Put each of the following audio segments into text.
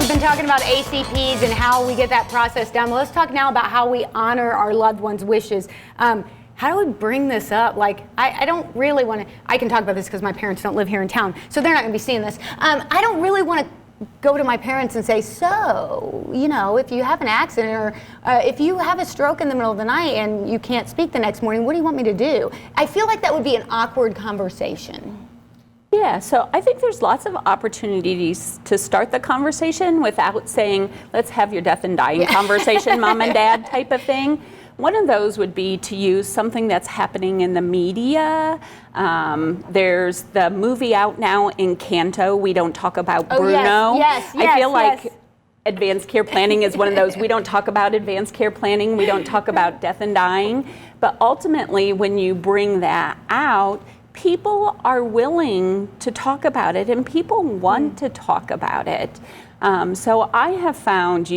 We've been talking about ACPs and how we get that process done. Well, let's talk now about how we honor our loved ones' wishes. How do we bring this up? Like, I don't really want to, I can talk about this because my parents don't live here in town, so they're not going to be seeing this. I don't really want to go to my parents and say, so, you know, if you have an accident or if you have a stroke in the middle of the night and you can't speak the next morning, what do you want me to do? I feel like that would be an awkward conversation. Yeah, so I think there's lots of opportunities to start the conversation without saying, let's have your death and dying conversation, mom and dad type of thing. One of those would be to use something that's happening in the media. There's the movie out now, Encanto. We don't talk about Bruno. Yes, I feel like advanced care planning is one of those. We don't talk about advanced care planning. We don't talk about death and dying. But ultimately, when you bring that out, people are willing to talk about it, and people want to talk about it. So I have found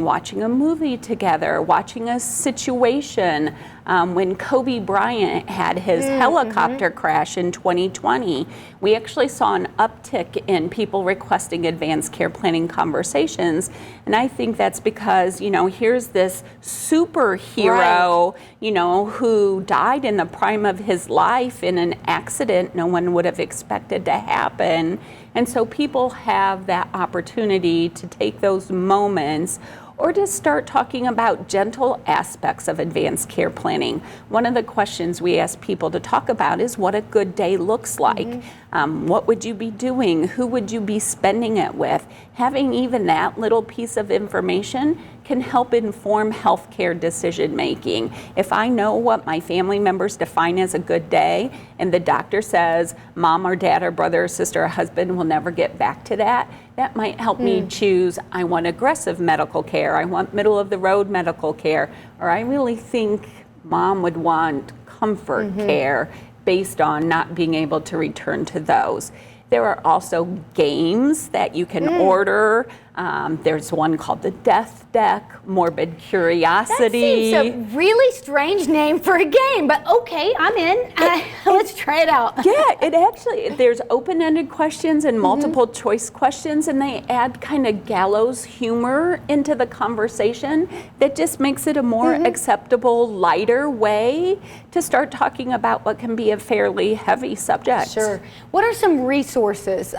watching a movie together, watching a situation, when Kobe Bryant had his helicopter crash in 2020, we actually saw an uptick in people requesting advanced care planning conversations. And I think that's because, you know, here's this superhero, you know, who died in the prime of his life in an accident no one would have expected to happen. And so people have that opportunity to take those moments or to start talking about gentle aspects of advanced care planning. One of the questions we ask people to talk about is what a good day looks like. What would you be doing? Who would you be spending it with? Having even that little piece of information can help inform healthcare decision making. If I know what my family members define as a good day, and the doctor says mom or dad or brother or sister or husband will never get back to that, that might help me choose, I want aggressive medical care, I want middle of the road medical care, or I really think mom would want comfort care based on not being able to return to those. There are also games that you can order. There's one called the Death Deck, Morbid Curiosity. That seems a really strange name for a game, but okay, I'm in. Let's try it out. Yeah, there's open-ended questions and multiple choice questions, and they add kind of gallows humor into the conversation that just makes it a more acceptable, lighter way to start talking about what can be a fairly heavy subject. Sure. What are some resources?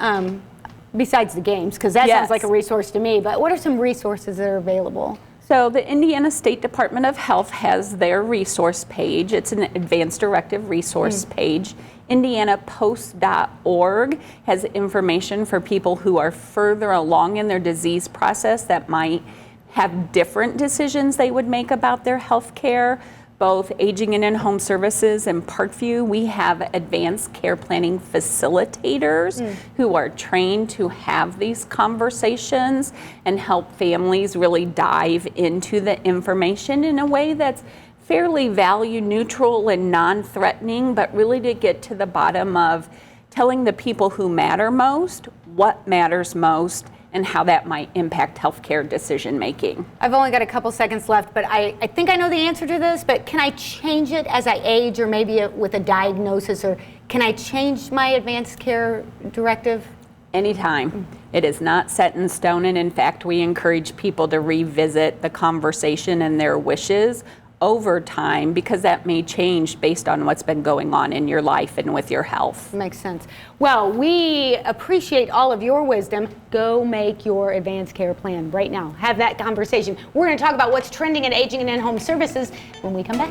Besides the games, because that sounds like a resource to me, but what are some resources that are available? So the Indiana State Department of Health has their resource page. It's an advanced directive resource page. IndianaPost.org has information for people who are further along in their disease process that might have different decisions they would make about their health care. Both Aging and In-Home Services and Parkview, we have advanced care planning facilitators who are trained to have these conversations and help families really dive into the information in a way that's fairly value neutral and non-threatening, but really to get to the bottom of telling the people who matter most what matters most and how that might impact healthcare decision making. I've only got a couple seconds left, but I think I know the answer to this, but can I change it as I age or maybe with a diagnosis, or can I change my advanced care directive? Anytime. It is not set in stone, and in fact, we encourage people to revisit the conversation and their wishes over time, because that may change based on what's been going on in your life and with your health. Makes sense. Well, we appreciate all of your wisdom. Go make your advanced care plan right now. Have that conversation. We're going to talk about what's trending in aging and in-home services when we come back.